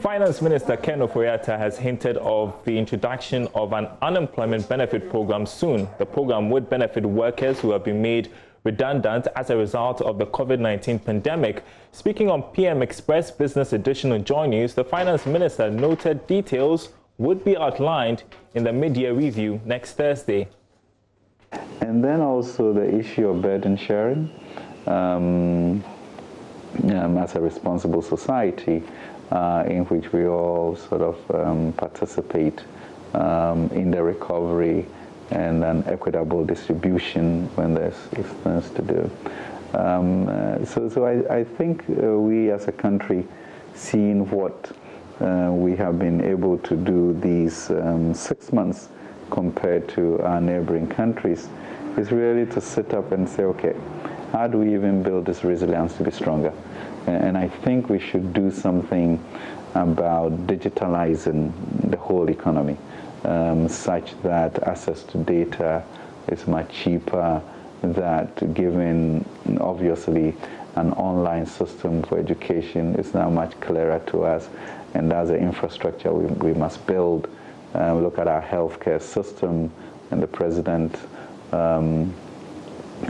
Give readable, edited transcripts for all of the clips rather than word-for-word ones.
Finance Minister Ken Ofori-Atta has hinted of the introduction of an unemployment benefit program soon. The program would benefit workers who have been made redundant as a result of the COVID-19 pandemic. Speaking on PM Express Business Edition on JoyNews, the Finance Minister noted details would be outlined in the mid-year review next Thursday. And then also the issue of burden sharing. As a responsible society in which we all sort of participate in the recovery and an equitable distribution when there's things to do. So I think we as a country, seeing what we have been able to do these 6 months compared to our neighboring countries, is really to sit up and say, okay, how do we even build this resilience to be stronger? And I think we should do something about digitalizing the whole economy, such that access to data is much cheaper, that given obviously an online system for education is now much clearer to us, and that's the infrastructure we must build. Look at our healthcare system and the president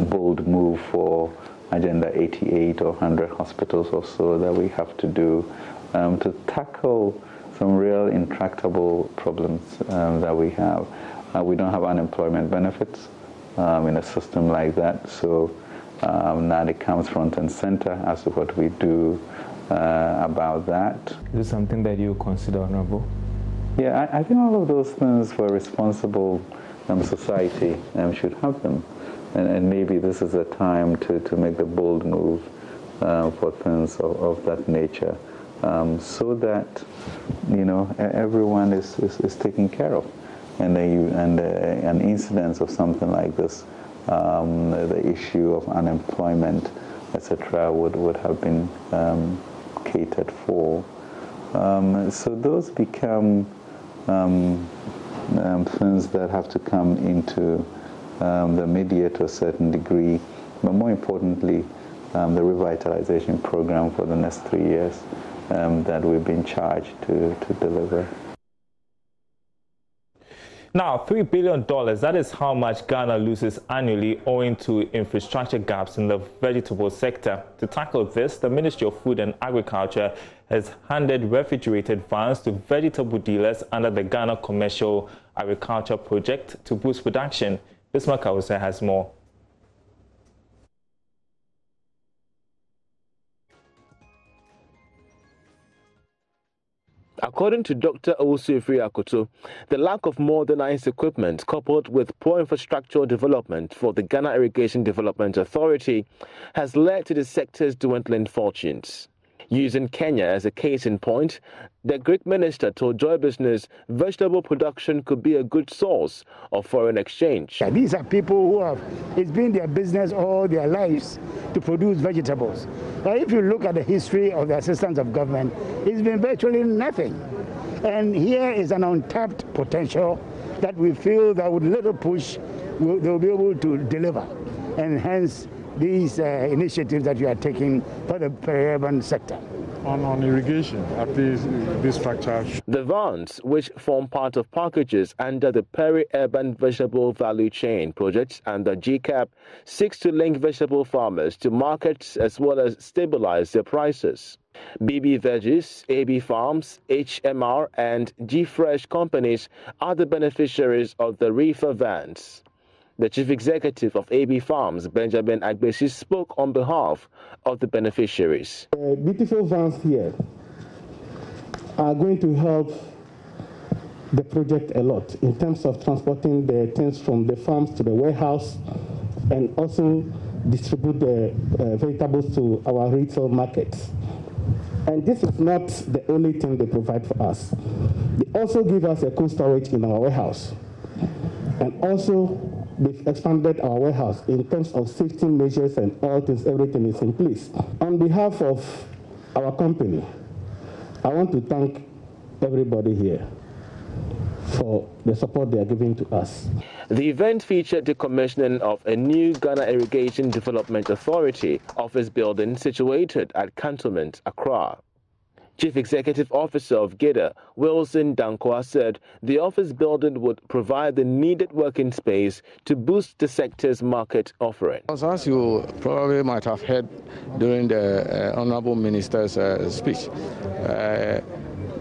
bold move for Agenda 88 or 100 hospitals or so that we have to do to tackle some real intractable problems that we have. We don't have unemployment benefits in a system like that, so now it comes front and center as to what we do about that. Is it something that you consider honorable? Yeah, I think all of those things for a responsible society should have them. And maybe this is a time to make the bold move for things of that nature, so that, you know, everyone is taken care of, and an incidence of something like this, the issue of unemployment, etc., would have been catered for. So those become things that have to come into the mid-year to a certain degree, but more importantly, the revitalization program for the next 3 years that we've been charged to deliver. Now, $3 billion, that is how much Ghana loses annually owing to infrastructure gaps in the vegetable sector. To tackle this, the Ministry of Food and Agriculture has handed refrigerated vans to vegetable dealers under the Ghana Commercial Agriculture Project to boost production. Bismarck Awusa has more. According to Dr. Owusu-Efiri-Akoto, the lack of modernized equipment coupled with poor infrastructural development for the Ghana Irrigation Development Authority has led to the sector's dwindling fortunes. Using Kenya as a case in point, the Greek minister told Joy Business vegetable production could be a good source of foreign exchange. These are people who have, it's been their business all their lives to produce vegetables. But if you look at the history of the assistance of government, it's been virtually nothing. And here is an untapped potential that we feel that with little push, they'll be able to deliver. And hence, these initiatives that you are taking for the peri-urban sector. On irrigation, at this structure. The vans, which form part of packages under the Peri-Urban Vegetable Value Chain project and the GCAP, seeks to link vegetable farmers to markets as well as stabilize their prices. BB Veggies, AB Farms, HMR and G-Fresh companies are the beneficiaries of the reefer vans. The chief executive of AB Farms, Benjamin Agbesi, spoke on behalf of the beneficiaries. Beautiful vans here are going to help the project a lot in terms of transporting the things from the farms to the warehouse and also distribute the vegetables to our retail markets. And this is not the only thing they provide for us. They also give us a cold storage in our warehouse. And also, they've expanded our warehouse in terms of safety measures and all things, everything is in place. On behalf of our company, I want to thank everybody here for the support they are giving to us. The event featured the commissioning of a new Ghana Irrigation Development Authority office building situated at Cantonment, Accra. Chief Executive Officer of GIDA, Wilson Dankwa, said the office building would provide the needed working space to boost the sector's market offering. As you probably might have heard during the Honorable Minister's speech,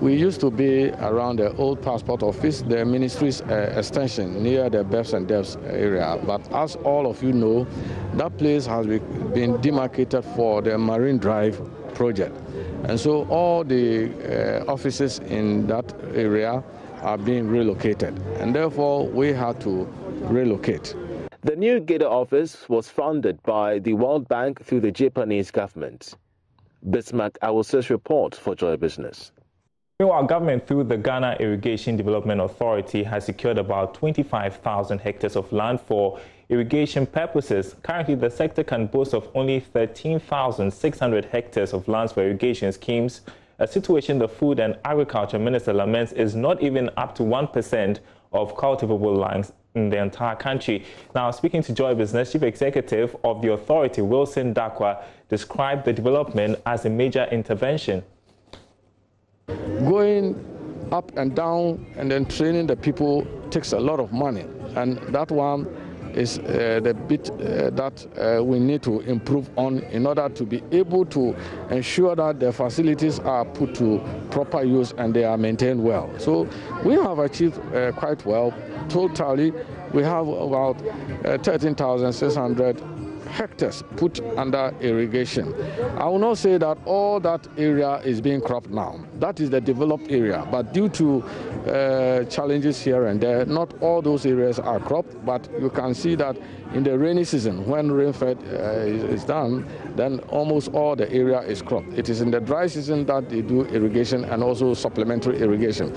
we used to be around the old passport office, the ministry's extension near the BEFs and DEFs area. But as all of you know, that place has been demarcated for the Marine Drive project. And so all the offices in that area are being relocated. And therefore, we had to relocate. The new GIDA office was funded by the World Bank through the Japanese government. Bismarck Awuse's report for Joy Business. Meanwhile, government through the Ghana Irrigation Development Authority has secured about 25,000 hectares of land for irrigation purposes. Currently, the sector can boast of only 13,600 hectares of lands for irrigation schemes, a situation the Food and Agriculture Minister laments is not even up to 1% of cultivable lands in the entire country. Now, speaking to Joy Business, Chief Executive of the authority, Wilson Dankwa, described the development as a major intervention. Going up and down and then training the people takes a lot of money, and that one is the bit that we need to improve on in order to be able to ensure that the facilities are put to proper use and they are maintained well. So we have achieved quite well. Totally, we have about 13,600 hectares put under irrigation. I will not say that all that area is being cropped now. That is the developed area, but due to challenges here and there, not all those areas are cropped, but you can see that in the rainy season, when rainfed is done, then almost all the area is cropped. It is in the dry season that they do irrigation and also supplementary irrigation.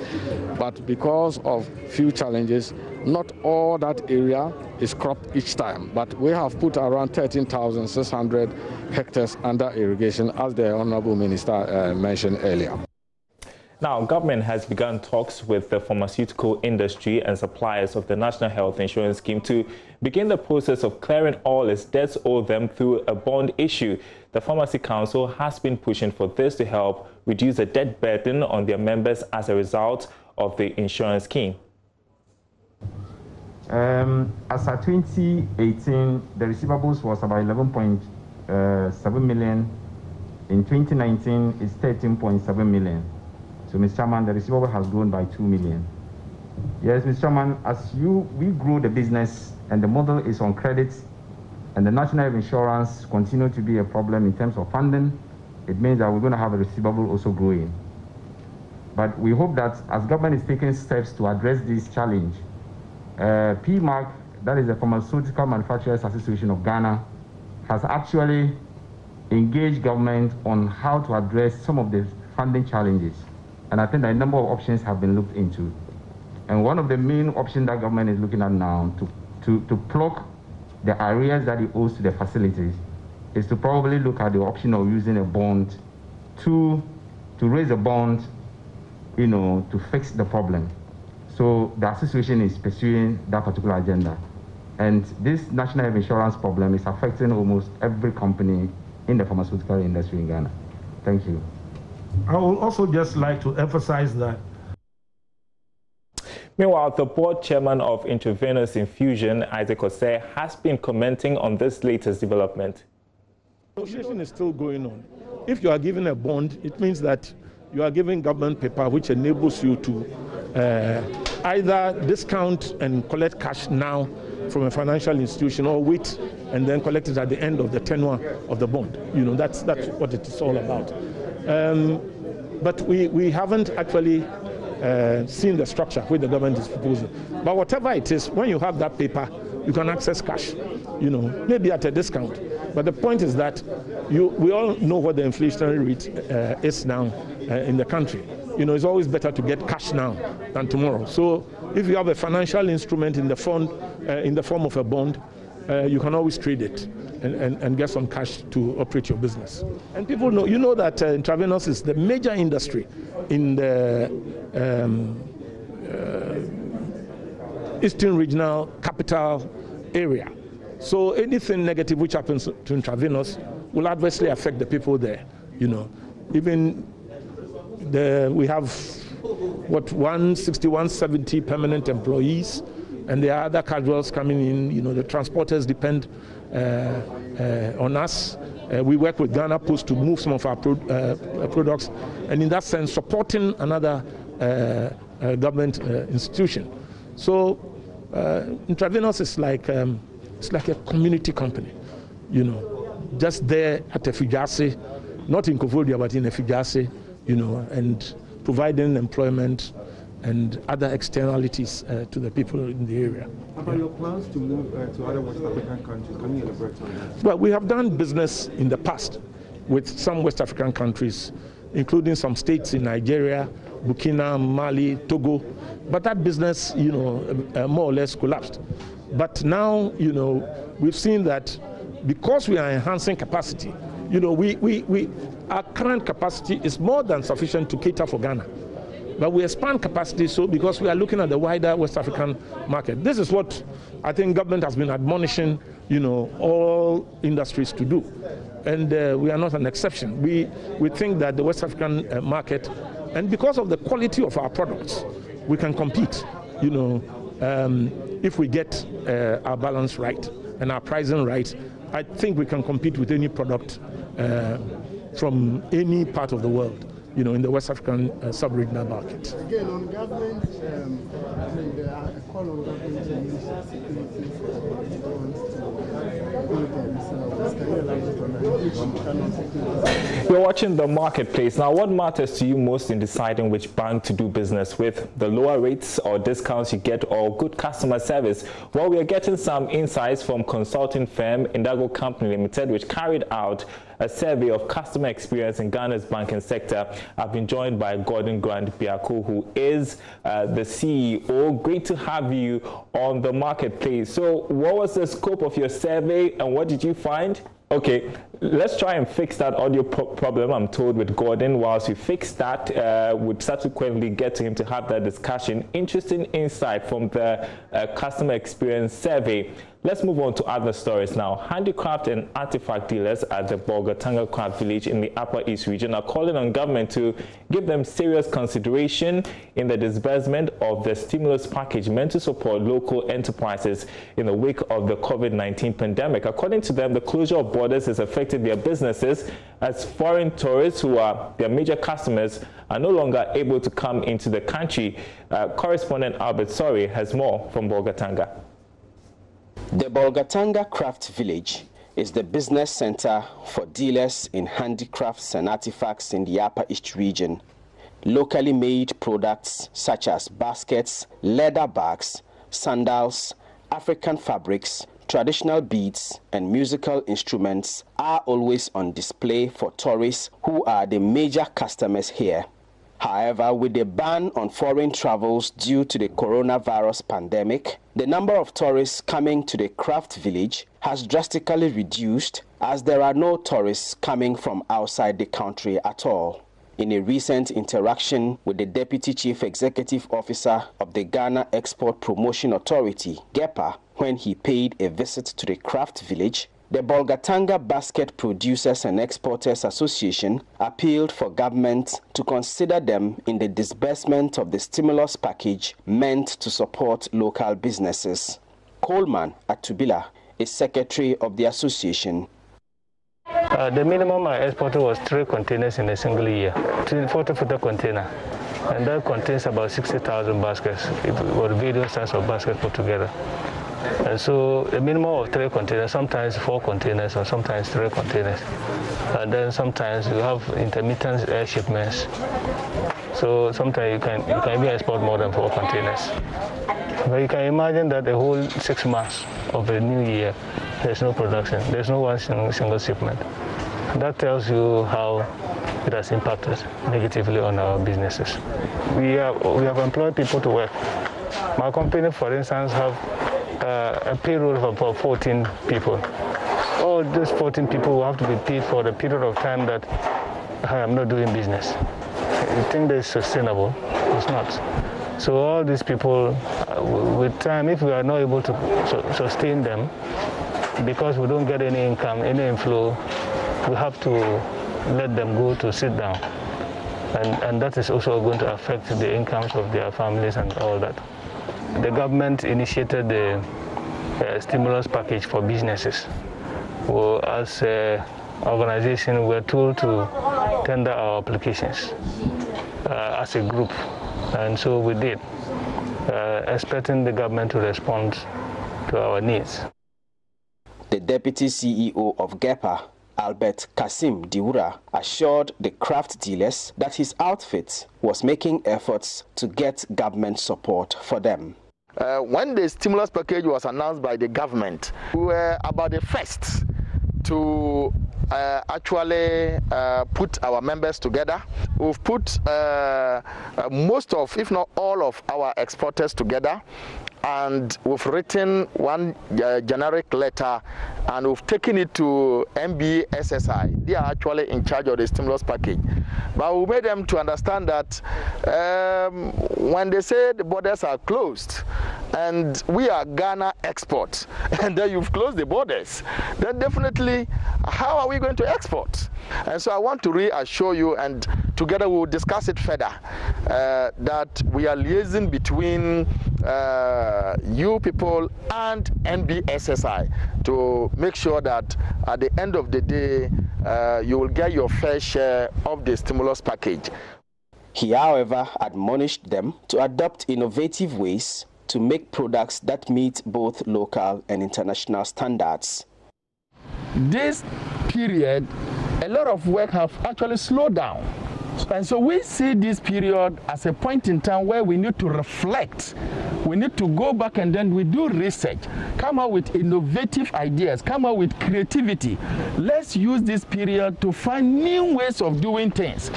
But because of few challenges, not all that area is cropped each time, but we have put around 13,600 hectares under irrigation, as the Honorable Minister mentioned earlier. Now, government has begun talks with the pharmaceutical industry and suppliers of the National Health Insurance Scheme to begin the process of clearing all its debts owed them through a bond issue. The Pharmacy Council has been pushing for this to help reduce the debt burden on their members as a result of the insurance scheme. As at 2018, the receivables was about 11.7 million. In 2019, it's 13.7 million. So, Mr. Chairman, the receivable has grown by 2 million. Yes, Mr. Chairman, as we grow the business and the model is on credit, and the national health insurance continue to be a problem in terms of funding, it means that we're going to have a receivable also growing. But we hope that as government is taking steps to address this challenge, PMAC, that is the Pharmaceutical Manufacturers Association of Ghana, has actually engaged government on how to address some of the funding challenges. And I think that a number of options have been looked into. And one of the main options that government is looking at now to plug the arrears that it owes to the facilities is to probably look at the option of using a bond to raise a bond, to fix the problem. So the association is pursuing that particular agenda. And this national health insurance problem is affecting almost every company in the pharmaceutical industry in Ghana. Thank you. I would also just like to emphasize that. Meanwhile, the board chairman of Infusion, Isaac Osei, has been commenting on this latest development. Negotiation is still going on. If you are given a bond, it means that you are giving government paper which enables you to either discount and collect cash now from a financial institution, or wait and then collect it at the end of the tenure of the bond. That's what it is all about. But we haven't actually seen the structure which the government is proposing. But whatever it is, when you have that paper, you can access cash, maybe at a discount. But the point is that we all know what the inflationary rate is now in the country. It's always better to get cash now than tomorrow. So if you have a financial instrument in the form of a bond, you can always trade it and get some cash to operate your business. And people know, that intravenous is the major industry in the Eastern Regional Capital Area. So anything negative which happens to intravenous will adversely affect the people there. Even We have, 160, 170 permanent employees, and there are other casuals coming in. The transporters depend on us. We work with Ghana Post to move some of our products, and in that sense, supporting another government institution. So Intravenous is like a community company, just there at Effigiase, not in Kofodia, but in Effigiase, and providing employment and other externalities to the people in the area. About your plans to move to other West African countries, can you elaborate on that? Well, we have done business in the past with some West African countries, including some states in Nigeria, Burkina, Mali, Togo, but that business, more or less collapsed. But now, we've seen that because we are enhancing capacity, our current capacity is more than sufficient to cater for Ghana. But we expand capacity because we are looking at the wider West African market. This is what I think government has been admonishing, all industries to do. And we are not an exception. We think that the West African market, and because of the quality of our products, we can compete, if we get our balance right and our pricing right. I think we can compete with any product from any part of the world, in the West African sub-regional market. Again, on government, there are a call on government to use security for drones to You're watching The Marketplace. Now, what matters to you most in deciding which bank to do business with? The lower rates or discounts you get, or good customer service? Well, we are getting some insights from consulting firm Indago Company Limited, which carried out a survey of customer experience in Ghana's banking sector. I've been joined by Gordon Grant Biako, who is the CEO. Great to have you on The Marketplace. So what was the scope of your survey and what did you find? Okay, let's try and fix that audio problem, I'm told, with Gordon. Whilst we fix that, we'd subsequently get to him to have that discussion. Interesting insight from the customer experience survey. Let's move on to other stories now. Handicraft and artifact dealers at the Bolgatanga Craft Village in the Upper East region are calling on government to give them serious consideration in the disbursement of the stimulus package meant to support local enterprises in the wake of the COVID-19 pandemic. According to them, the closure of borders has affected their businesses as foreign tourists, who are their major customers, are no longer able to come into the country. Correspondent Albert Sori has more from Bolgatanga. The Bolgatanga Craft Village is the business center for dealers in handicrafts and artifacts in the Upper East region. Locally made products such as baskets, leather bags, sandals, African fabrics, traditional beads, and musical instruments are always on display for tourists who are the major customers here. However, with the ban on foreign travels due to the coronavirus pandemic, the number of tourists coming to the craft village has drastically reduced, as there are no tourists coming from outside the country at all. In a recent interaction with the Deputy Chief Executive Officer of the Ghana Export Promotion Authority, GEPA, when he paid a visit to the craft village, the Bolgatanga Basket Producers and Exporters Association appealed for government to consider them in the disbursement of the stimulus package meant to support local businesses. Coleman Atubila is secretary of the association. The minimum I exported was 3 containers in a single year, 40-footer container, and that contains about 60,000 baskets, or various types of baskets put together. And so a minimum of 3 containers, sometimes 4 containers, or sometimes 3 containers. And then sometimes you have intermittent air shipments. So sometimes you can even export more than 4 containers. But you can imagine that the whole 6 months of the new year, there's no production. There's no one single shipment. That tells you how it has impacted negatively on our businesses. We have employed people to work. My company, for instance, have a payroll of about 14 people. All these 14 people will have to be paid for the period of time that I am not doing business. You think that is sustainable? It's not. So all these people, with time, if we are not able to sustain them, because we don't get any income, any inflow, we have to let them go to sit down. and that is also going to affect the incomes of their families and all that. The government initiated the stimulus package for businesses. Well, as an organization, we're told to tender our applications as a group, and so we did, expecting the government to respond to our needs. The Deputy CEO of GEPA, Albert Kasim Diura, assured the craft dealers that his outfit was making efforts to get government support for them. When the stimulus package was announced by the government, we were about the first to actually put our members together. We've put most of, if not all of our exporters together, and we've written one generic letter and we've taken it to MBSSI. They are actually in charge of the stimulus package. But we made them to understand that when they say the borders are closed and we are Ghana export, and then you've closed the borders, then definitely how are we going to export? And so I want to reassure you, and together we'll discuss it further, that we are liaising between you people and NBSSI to make sure that at the end of the day you will get your fair share of the stimulus package. He, however, admonished them to adopt innovative ways to make products that meet both local and international standards. This period, a lot of work have actually slowed down. And so we see this period as a point in time where we need to reflect. We need to go back and then we do research, come up with innovative ideas, come up with creativity. Let's use this period to find new ways of doing things.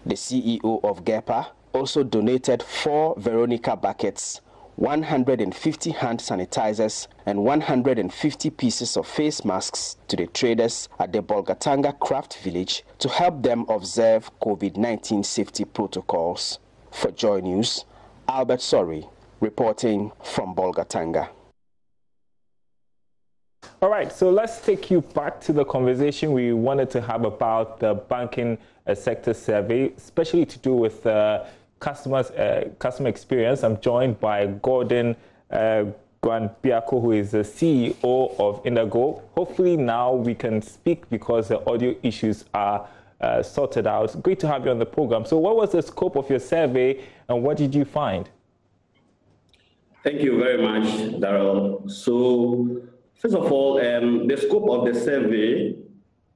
The CEO of GEPA also donated 4 Veronica buckets, 150 hand sanitizers and 150 pieces of face masks to the traders at the Bolgatanga Craft Village to help them observe COVID-19 safety protocols. For Joy News, Albert Sori reporting from Bolgatanga. All right, so let's take you back to the conversation we wanted to have about the banking sector survey, especially to do with customer experience. I'm joined by Gordon Gwanbiako, who is the CEO of Indigo. Hopefully now we can speak because the audio issues are sorted out. Great to have you on the program. So what was the scope of your survey and what did you find? Thank you very much, Darrell. So first of all, the scope of the survey,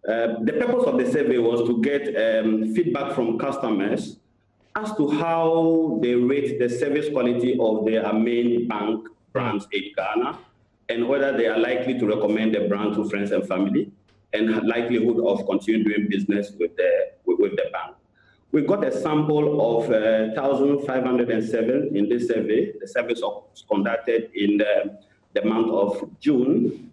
the purpose of the survey was to get feedback from customers as to how they rate the service quality of their main bank brands in Ghana and whether they are likely to recommend the brand to friends and family and likelihood of continuing doing business with the bank. We got a sample of 1,507 in this survey. The survey was conducted in the month of June.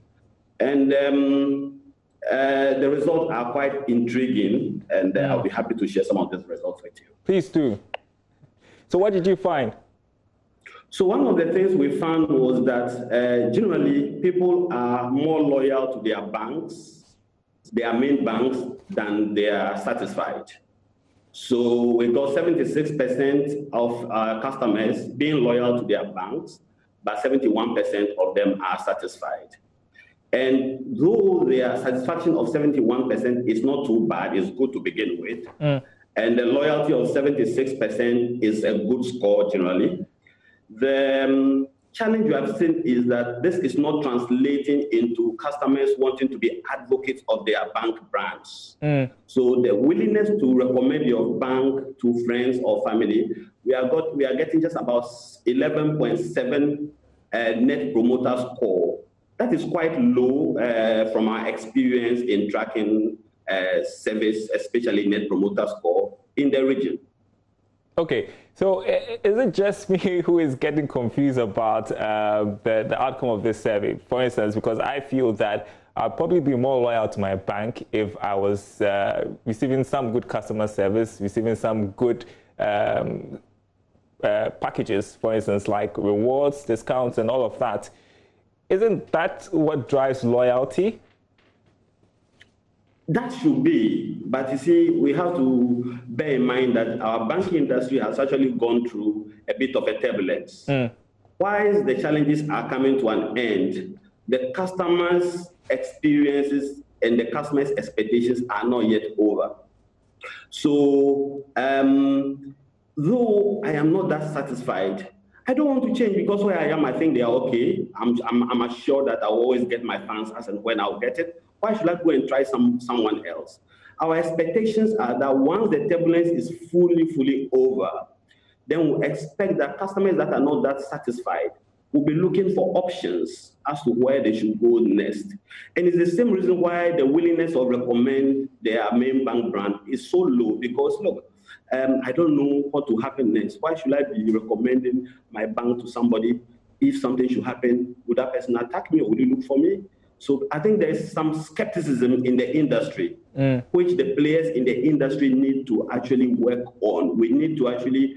And the results are quite intriguing, and I'll be happy to share some of these results with you. Please do. So what did you find? So one of the things we found was that generally people are more loyal to their banks, their main banks, than they are satisfied. So we got 76% of our customers being loyal to their banks, but 71% of them are satisfied. And though their satisfaction of 71% is not too bad, it's good to begin with, and the loyalty of 76% is a good score generally, the challenge you have seen is that this is not translating into customers wanting to be advocates of their bank brands. So the willingness to recommend your bank to friends or family, we are getting just about 11.7 net promoter score. That is quite low from our experience in tracking service, especially net promoter score in the region. Okay, so is it just me who is getting confused about the outcome of this survey? For instance, because I feel that I'd probably be more loyal to my bank if I was receiving some good customer service, receiving some good packages, for instance, like rewards, discounts, and all of that. Isn't that what drives loyalty? That should be, but you see, we have to bear in mind that our banking industry has actually gone through a bit of a turbulence. Whilst the challenges are coming to an end, the customers' experiences and the customers' expectations are not yet over. So, though I am not that satisfied, I don't want to change because where I am, I think they are okay. I'm assured that I'll always get my funds as and when I'll get it. Why should I go and try someone else? Our expectations are that once the turbulence is fully over, then we expect that customers that are not that satisfied will be looking for options as to where they should go next. And it's the same reason why the willingness of recommend their main bank brand is so low, because look, I don't know what will happen next. Why should I be recommending my bank to somebody? If something should happen, would that person attack me or would he look for me? So I think there's some skepticism in the industry, which the players in the industry need to actually work on. We need to actually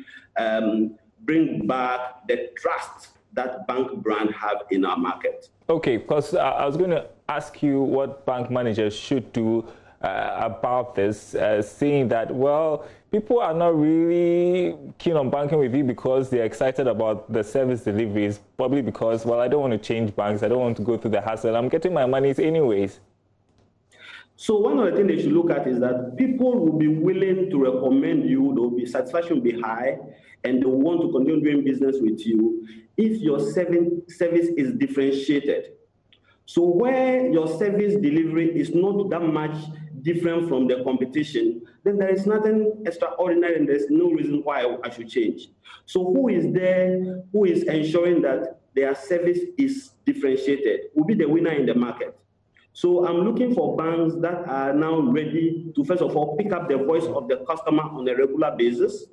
bring back the trust that bank brand have in our market. Okay, because I was going to ask you what bank managers should do about this, seeing that, well, people are not really keen on banking with you because they're excited about the service deliveries, probably because, well, I don't want to change banks, I don't want to go through the hassle, I'm getting my monies anyways. So one of the things they should look at is that people will be willing to recommend you, satisfaction will be high, and they will want to continue doing business with you if your service is differentiated. So where your service delivery is not that much different from the competition, then there is nothing extraordinary and there's no reason why I should change. So who is there, who is ensuring that their service is differentiated will be the winner in the market. So I'm looking for banks that are now ready to, first of all, pick up the voice of the customer on a regular basis,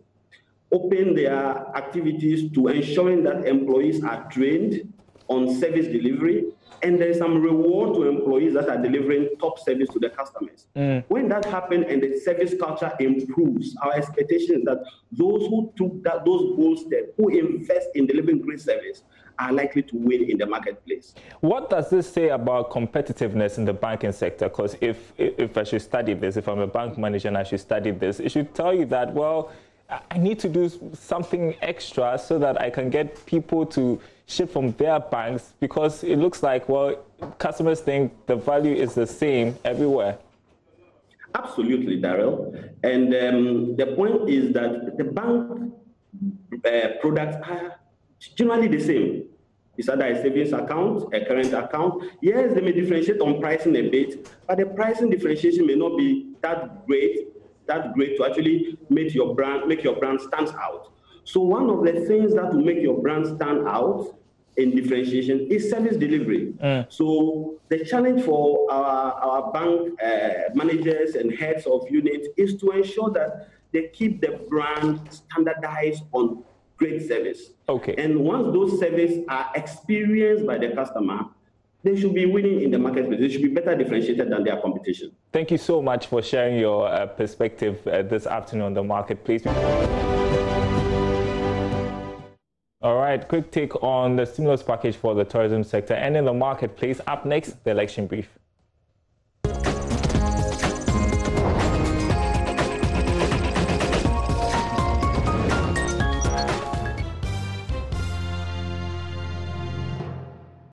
open their activities to ensuring that employees are trained on service delivery, and there's some reward to employees that are delivering top service to the customers. When that happens and the service culture improves, our expectation is that those who took those bold steps, who invest in delivering great service, are likely to win in the marketplace. What does this say about competitiveness in the banking sector? Because if I should study this, if I'm a bank manager and I should study this, it should tell you that, well, I need to do something extra so that I can get people to ship from their banks, because it looks like, well, customers think the value is the same everywhere. Absolutely, Daryl. And the point is that the bank products are generally the same. It's either a savings account, a current account. Yes, they may differentiate on pricing a bit, but the pricing differentiation may not be that great to actually make your brand stand out. So one of the things that will make your brand stand out in differentiation is service delivery. So the challenge for our bank managers and heads of units is to ensure that they keep the brand standardized on great service. Okay. And once those services are experienced by the customer, they should be winning in the marketplace. They should be better differentiated than their competition. Thank you so much for sharing your perspective this afternoon on the marketplace. All right, quick take on the stimulus package for the tourism sector and in the marketplace. Up next, the election brief.